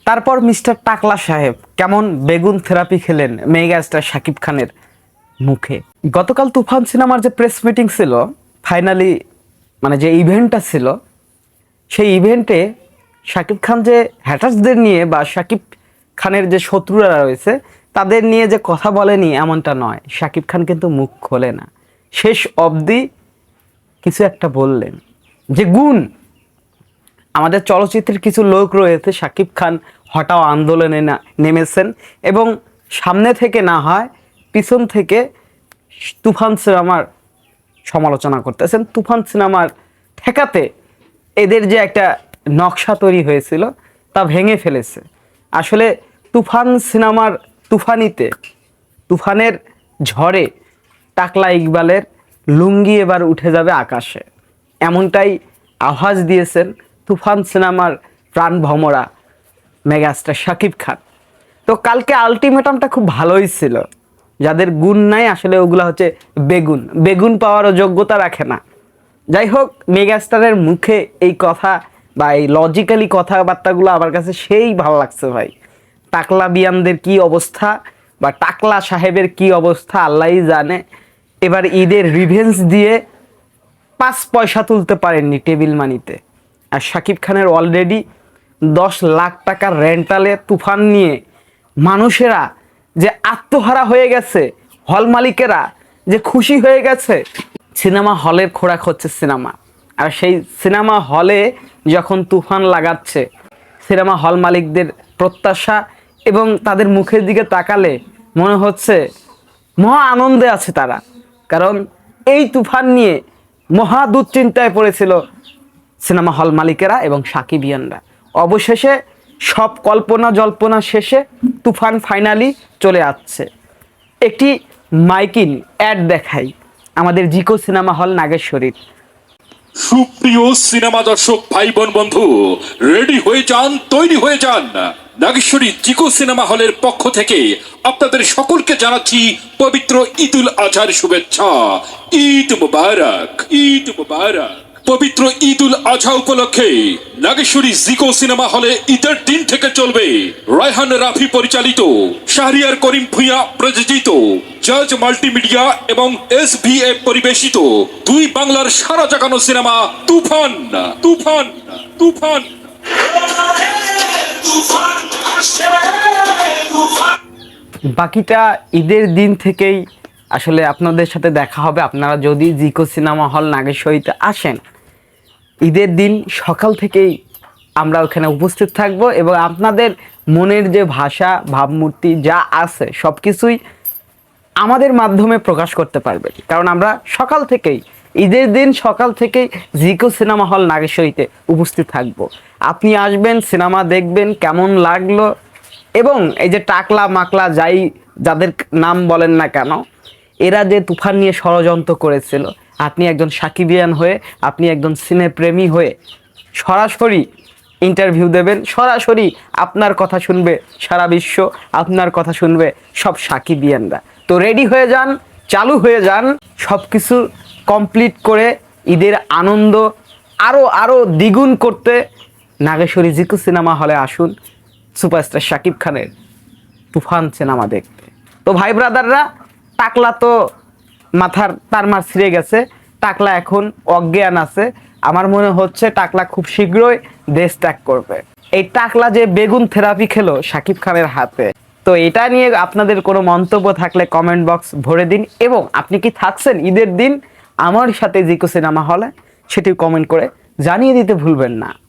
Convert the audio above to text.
তারপর মিস্টার টাকলা সাহেব কেমন বেগুন থেরাপি খেলেন মেগাস্টার শাকিব খানের মুখে। গতকাল তুফান সিনেমার যে প্রেস মিটিং ছিল, ফাইনালি মানে যে ইভেন্টটা ছিল, সেই ইভেন্টে শাকিব খান যে হ্যাটার্সদের নিয়ে বা শাকিব খানের যে শত্রুরা রয়েছে তাদের নিয়ে যে কথা বলেনি এমনটা নয়, শাকিব খান কিন্তু মুখ খোলে না। শেষ অবধি কিছু একটা বললেন যে গুণ আমাদের চলচ্চিত্রের কিছু লোক রয়েছে, শাকিব খান হঠাৎ আন্দোলনে নেমেছেন এবং সামনে থেকে না হয় পিছন থেকে তুফান সিনেমার সমালোচনা করতেছেন। তুফান সিনেমার ঠেকাতে এদের যে একটা নকশা তৈরি হয়েছিল তা ভেঙে ফেলেছে। আসলে তুফান সিনেমার তুফানের ঝড়ে টাকলা ইকবালের লুঙ্গি এবার উঠে যাবে আকাশে, এমনটাই আভাস দিয়েছেন তুফান সিনেমার প্রাণ ভমরা মেগাস্টার শাকিব খান। তো কালকে আলটিমেটামটা খুব ভালোই ছিল। যাদের গুণ নাই আসলে ওগুলা হচ্ছে বেগুন পাওয়ারও যোগ্যতা রাখে না। যাই হোক, মেগাস্টারের মুখে এই কথা বা এই লজিক্যালি কথাবার্তাগুলো আমার কাছে সেই ভালো লাগছে ভাই। টাকলা বিয়ানদের কি অবস্থা বা টাকলা সাহেবের কি অবস্থা আল্লাহই জানে। এবার ঈদের রিভেঞ্জ দিয়ে 5 পয়সা তুলতে পারেননি টেবিল মানিতে, আর শাকিব খানের অলরেডি 10 লাখ টাকার রেন্টালে তুফান নিয়ে মানুষেরা যে আত্মহারা হয়ে গেছে, হল মালিকেরা যে খুশি হয়ে গেছে। সিনেমা হলের খোরাক হচ্ছে সিনেমা, আর সেই সিনেমা হলে যখন তুফান লাগাচ্ছে, সিনেমা হল মালিকদের প্রত্যাশা এবং তাদের মুখের দিকে তাকালে মনে হচ্ছে মহা আনন্দে আছে তারা। কারণ এই তুফান নিয়ে মহা দুশ্চিন্তায় পড়েছিল সিনেমা হল মালিকেরা এবং সাকিবিয়ানরা। অবশেষে সব কল্পনা জল্পনা শেষে তুফান ফাইনালি চলে আসছে। একটি মাইকিং অ্যাড দেখাই আমাদের জিকো সিনেমা হল নাগেশ্বরীর। সুপ্রিয় সিনেমা দর্শক ভাই বোন বন্ধু, রেডি হয়ে যান, তৈরি হয়ে যান। নাগেশ্বরী জিকো সিনেমা হলের পক্ষ থেকে আপনাদের সকলকে জানাচ্ছি পবিত্র ঈদুল আজহার শুভেচ্ছা। ঈদ মুবারক, ঈদ মুবারক। পবিত্র ঈদুল আজহা উপলক্ষে নাগেশ্বরী জিকো সিনেমা হলে ঈদের দিন থেকে চলবে রায়হান রাফি পরিচালিত, শাহরিয়ার করিম ভুঁইয়া প্রযোজিত, জাজ মাল্টিমিডিয়া এবং SVA পরিবেশিত দুই বাংলার সারা জাগানো সিনেমা তুফান। তুফান তুফান বাকিটা ঈদের দিন থেকেই আসলে আপনাদের সাথে দেখা হবে। আপনারা যদি জিকো সিনেমা হল নাগেশ্বরীতে আসেন, ঈদের দিন সকাল থেকেই আমরা ওখানে উপস্থিত থাকব এবং আপনাদের মনের যে ভাষা ভাবমূর্তি যা আছে সব কিছুই আমাদের মাধ্যমে প্রকাশ করতে পারবেন। কারণ আমরা সকাল থেকেই, ঈদের দিন সকাল থেকেই জিকো সিনেমা হল নাগেশ্বরীতে উপস্থিত থাকব। আপনি আসবেন, সিনেমা দেখবেন, কেমন লাগলো, এবং এই যে টাকলা মাকলা যাদের নাম বলেন না কেন, এরা যে তুফান নিয়ে ষড়যন্ত্র করেছিল, আপনি একজন সাকিবিয়ান হয়ে, আপনি একজন সিনেপ্রেমী হয়ে সরাসরি ইন্টারভিউ দেবেন, সরাসরি আপনার কথা শুনবে সারা বিশ্ব, আপনার কথা শুনবে সব সাকিবিয়ানরা। তো রেডি হয়ে যান, চালু হয়ে যান, সব কিছু কমপ্লিট করে ঈদের আনন্দ আরও দ্বিগুণ করতে নাগেশ্বরী জিকো সিনেমা হলে আসুন সুপারস্টার শাকিব খানের তুফান সিনেমা দেখতে। তো ভাই ব্রাদাররা, টাকলা তো মাথার তারমার ছিঁড়ে গেছে, টাকলা এখন অজ্ঞান আছে। আমার মনে হচ্ছে টাকলা খুব শীঘ্রই দেশ ত্যাগ করবে। এই টাকলা যে বেগুন থেরাপি খেলো শাকিব খানের হাতে, তো এটা নিয়ে আপনাদের কোনো মন্তব্য থাকলে কমেন্ট বক্স ভরে দিন, এবং আপনি কি থাকছেন ঈদের দিন আমার সাথে জিকো সিনেমা হলে সেটি কমেন্ট করে জানিয়ে দিতে ভুলবেন না।